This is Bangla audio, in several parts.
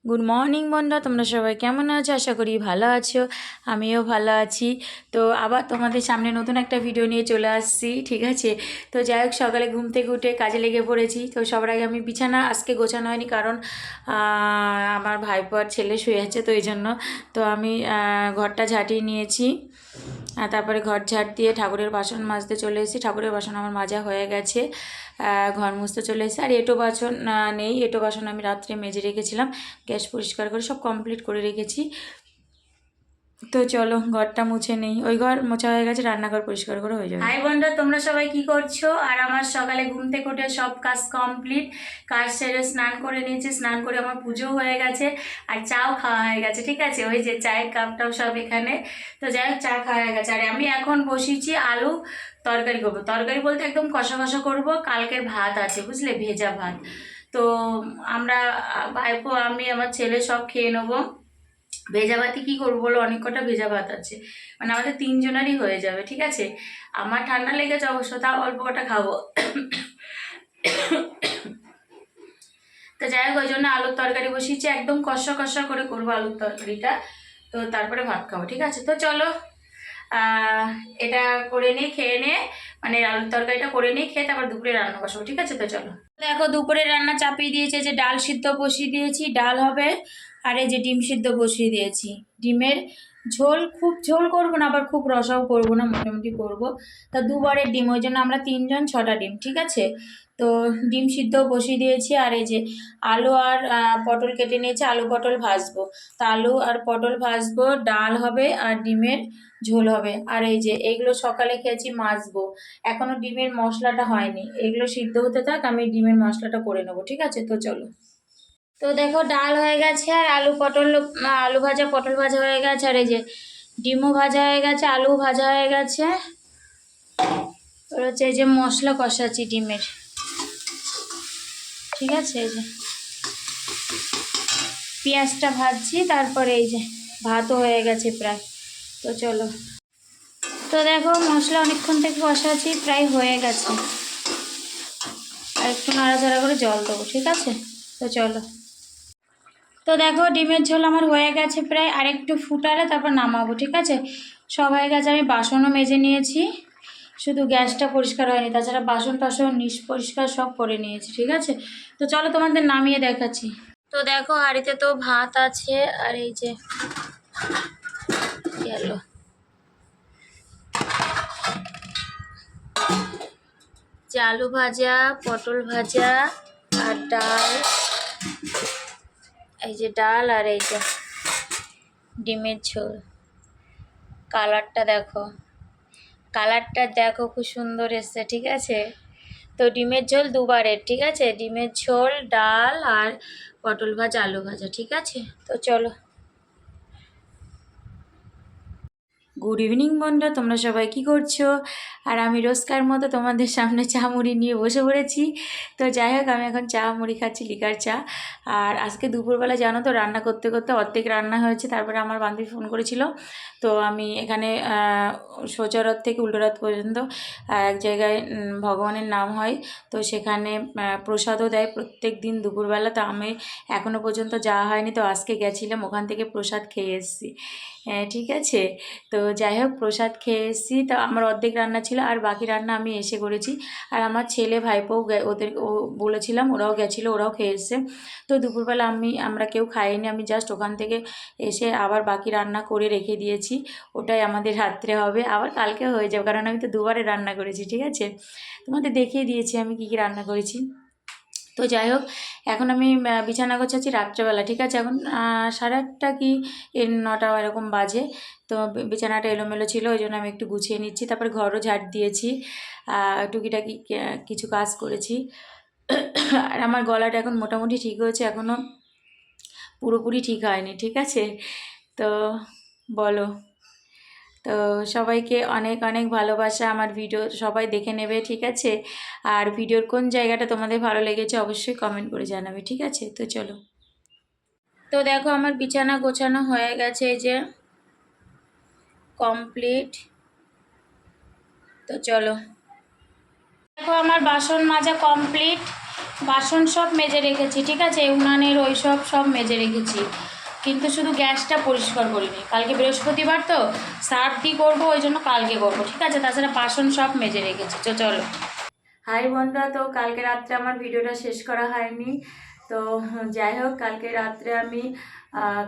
গুড মর্নিং বন্ধুরা, তোমরা সবাই কেমন আছো? আশা করি ভালো আছো, আমিও ভালো আছি। তো আবার তোমাদের সামনে নতুন একটা ভিডিও নিয়ে চলে আসছি, ঠিক আছে। তো যাই হোক, সকালে ঘুম থেকে উঠে কাজে লেগে পড়েছি। তো সবার আগে আমি বিছানা আজকে গোছানো হয়নি, কারণ আমার ভাইপো আর ছেলে শুয়ে আছে, তো এই জন্য। তো আমি ঘরটা ঝাঁটিয়ে নিয়েছি, আর তারপরে ঘর ঝাড় দিয়ে ঠাকুরের বাসন মাজতে চলে এসেছি। ঠাকুরের বাসন আমার মাজা হয়ে গেছে, ঘর মুছতে চলে এসেছি। আর এঁটো বাসন নেই, এঁটো বাসন আমি রাত্রে মেজে রেখেছিলাম, গ্যাস পরিষ্কার করে সব কমপ্লিট করে রেখেছি। তো চলো ঘরটা মুছে নেই, ওই ঘর মোছা হয়ে গেছে, রান্নাঘর পরিষ্কার করে হয়ে যাবে। হাই বন্ধুরা, তোমরা সবাই কি করছো? আর আমার সকালে ঘুম থেকে উঠে সব কাজ কমপ্লিট, কাজ সেরে স্নান করে নিয়েছি, স্নান করে আমার পুজো হয়ে গেছে, আর চাও খাওয়া হয়ে গেছে, ঠিক আছে। ওই যে চায়ের কাপটাও সব এখানে। তো যাই হোক, চা খাওয়া হয়ে গেছে। আর আমি এখন বসিয়েছি আলু তরকারি করবো। তরকারি বলতে একদম কষা কষা করবো, কালকের ভাত আছে বুঝলে, ভেজা ভাত। তো আমরা ভাইপো, আমি, আমার ছেলে সব খেয়ে নেবো। ভেজা ভাতে কী করবো বলো, অনেক কটা ভেজা ভাত আছে, মানে আমাদের তিনজনেরই হয়ে যাবে, ঠিক আছে। আমার ঠান্ডা লেগেছে অবশ্য, তাও অল্প কটা খাবো। তো যাই হোক, ওই জন্য আলুর তরকারি বসিয়েছি, একদম কষা কষা করে করবো আলুর তরকারিটা। তো তারপরে ভাত খাবো, ঠিক আছে। তো চলো এটা করে নিয়ে খেয়ে নিয়ে, মানে আলুর তরকারিটা করে নিয়ে খেয়ে তারপর দুপুরে রান্না বসাবো, ঠিক আছে। তো চলো, দেখো দুপুরে রান্না চাপিয়ে দিয়েছে, যে ডাল সিদ্ধ বসিয়ে দিয়েছি, ডাল হবে। আর এই যে ডিম সিদ্ধ বসিয়ে দিয়েছি, ডিমের ঝোল, খুব ঝোল করবো না, আবার খুব রসাও করবো না, মোটামুটি করবো। তা দুবারের ডিম, ওই জন্য আমরা তিনজন, 6টা ডিম, ঠিক আছে। তো ডিম সিদ্ধ বসিয়ে দিয়েছি। আর এই যে আলু আর পটল কেটে নিয়েছি, আলু পটল ভাজবো। তা আলু আর পটল ভাজবো, ডাল হবে আর ডিমের ঝোল হবে। আর এই যে এইগুলো সকালে খেয়েছি, মাজবো, এখনো ডিমের মশলাটা হয়নি, এগুলো সিদ্ধ হতে থাক, আমি ডিমের মশলাটা করে নেবো, ঠিক আছে। তো চলো। তো দেখো ডাল হয়ে গেছে, আর আলু ভাজা পটল ভাজা হয়ে গেছে, আর এই যে ডিমও ভাজা হয়ে গেছে, আলু ভাজা হয়ে গেছে। আর হচ্ছে এই যে মশলা কষাচ্ছি ডিমের, ঠিক আছে। এই যে পেঁয়াজটা ভাজছি, তারপরে এই যে ভাতও হয়ে গেছে প্রায়। তো চলো। তো দেখো মশলা অনেকক্ষণ থেকে কষাচ্ছি, প্রায় হয়ে গেছে। আর একটু নাড়াচাড়া করে জল দেবো, ঠিক আছে। তো চলো। তো দেখো ডিমের ঝোল আমার হয়ে গেছে প্রায়, আর একটু ফুটালে তারপর নামাবো, ঠিক আছে। সব হয়ে গেছে, আমি বাসনও মেজে নিয়েছি, শুধু গ্যাসটা পরিষ্কার হয়নি, তাছাড়া বাসন টাসন পরিষ্কার সব করে নিয়েছি, ঠিক আছে। তো চলো তোমাদের নামিয়ে দেখাচ্ছি। তো দেখো হাঁড়িতে তো ভাত আছে, আর এই যে গেল যে আলু ভাজা, পটল ভাজা, আর ডাল, এই যে ডাল, আর এই যে ডিমের ঝোল। কালারটা দেখো, কালারটা দেখো, খুব সুন্দর এসছে, ঠিক আছে। তো ডিমের ঝোল দুবারের, ঠিক আছে, ডিমের ঝোল, ডাল, আর পটল ভাজা, আলু ভাজা, ঠিক আছে। তো চলো। গুড ইভিনিং বন্ধুরা, তোমরা সবাই কি করছো? আর আমি রোজকার মতো তোমাদের সামনে চা মুড়ি নিয়ে বসে পড়েছি। তো যাই হোক, আমি এখন চা মুড়ি খাচ্ছি, লিকার চা। আর আজকে দুপুরবেলা জানো তো, রান্না করতে করতে অর্ধেক রান্না হয়েছে, তারপরে আমার বান্ধবী ফোন করেছিল। তো আমি এখানে সোজারথ থেকে উল্টোরথ পর্যন্ত এক জায়গায় ভগবানের নাম হয়, তো সেখানে প্রসাদও দেয় প্রত্যেক দিন দুপুরবেলা। তো আমি এখনও পর্যন্ত যাওয়া হয়নি, তো আজকে গেছিলাম, ওখান থেকে প্রসাদ খেয়ে এসেছি, ঠিক আছে। তো যাই হোক, প্রসাদ খেয়ে এসেছি। তো আমার অর্ধেক রান্না ছিল, আর বাকি রান্না আমি এসে করেছি। আর আমার ছেলে ভাইপো ওদের বলেছিলাম, ওরাও গেছিলো, ওরাও খেয়ে এসছে। তো দুপুরবেলা আমরা কেউ খাইনি, আমি জাস্ট ওখান থেকে এসে আবার বাকি রান্না করে রেখে দিয়েছি, ওটাই আমাদের রাত্রে হবে, আবার কালকে হয়ে যাবে, কারণ আমি তো দুবারে রান্না করেছি, ঠিক আছে। তোমাদের দেখিয়ে দিয়েছি আমি কী কী রান্না করেছি। তো যাই হোক, এখন আমি বিছানা গোছাচ্ছি রাত্রেবেলা, ঠিক আছে। এখন 8:30 কি 9টা এরকম বাজে। তো বিছানাটা এলোমেলো ছিল, ওই জন্য আমি একটু গুছিয়ে নিচ্ছি, তারপর ঘরও ঝাড় দিয়েছি, টুকিটাকি কিছু কাজ করেছি। আর আমার গলাটা এখন মোটামুটি ঠিক হয়েছে, এখনও পুরোপুরি ঠিক হয়নি, ঠিক আছে। তো বলো। তো সবাইকে অনেক অনেক ভালোবাসা, আমার ভিডিও সবাই দেখে নেবে, ঠিক আছে। আর ভিডিওর কোন জায়গাটা তোমাদের ভালো লেগেছে অবশ্যই কমেন্ট করে জানাবে, ঠিক আছে। তো চলো। তো দেখো আমার বিছানা গোছানো হয়ে গেছে, এই যে কমপ্লিট। তো চলো, দেখো আমার বাসন মাজা কমপ্লিট, বাসন সব মেজে রেখেছি, ঠিক আছে, উনানের ওই সব মেজে রেখেছি, কিন্তু শুধু গ্যাসটা পরিষ্কার করিনি। কালকে বৃহস্পতিবার তো সার্ফি করবো, ওই জন্য কালকে করবো, ঠিক আছে। তাছাড়া বাসন সব মেজে রেখেছি। তো চলো। হাই বন্ধুরা, তো কালকে রাত্রে আমার ভিডিওটা শেষ করা হয়নি। তো যাই হোক, কালকে রাত্রে আমি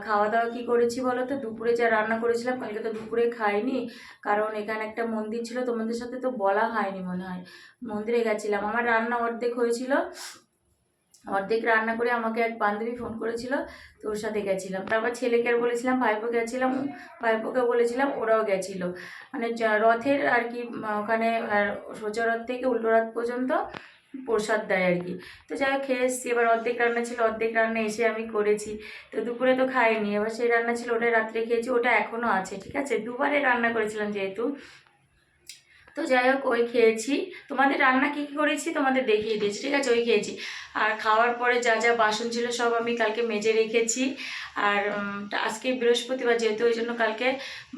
খাওয়া দাওয়া কী করেছি বলো তো। দুপুরে যা রান্না করেছিলাম, কালকে তো দুপুরে খাইনি, কারণ এখানে একটা মন্দির ছিল, তোমাদের সাথে তো বলা হয়নি মনে হয়। মন্দিরে গেছিলাম, আমার রান্না অর্ধেক হয়েছিল, অর্ধেক রান্না করে আমাকে এক বান্ধবী ফোন করেছিল, তো ওর সাথে গেছিলাম। তারপর ছেলেকে আর বলেছিলাম, ভাইপো গেছিলাম, ভাইপোকে বলেছিলাম, ওরাও গেছিলো। মানে রথের আর কি, ওখানে সোজা রথ থেকে উল্টো রথ পর্যন্ত প্রসাদ দেয় আর কি। তো যাই হোক, খেয়ে এসেছি। এবার অর্ধেক রান্না ছিল, অর্ধেক রান্না এসে আমি করেছি। তো দুপুরে তো খাইনি, এবার সেই রান্না ছিল, ওটা রাত্রে খেয়েছি, ওটা এখনও আছে, ঠিক আছে। দুবারে রান্না করেছিলাম যেহেতু। তো যাই হোক, ওই খেয়েছি। তোমাদের রান্না কী কী করেছি তোমাদের দেখিয়ে দিয়েছি, ঠিক আছে, ওই খেয়েছি। আর খাওয়ার পরে যা যা বাসন ছিল সব আমি কালকে মেজে রেখেছি। আর আজকে বৃহস্পতিবার যেহেতু, ওই জন্য কালকে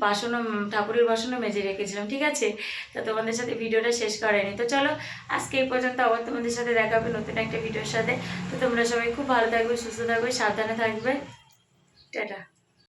বাসনও, ঠাকুরের বাসনও মেজে রেখেছিলাম, ঠিক আছে। তো তোমাদের সাথে ভিডিওটা শেষ করেনি। তো চলো, আজকে এই পর্যন্ত, আবার তোমাদের সাথে দেখা হবে নতুন একটা ভিডিওর সাথে। তো তোমরা সবাই খুব ভালো থাকবে, সুস্থ থাকবে, সাবধানে থাকবে। টাটা।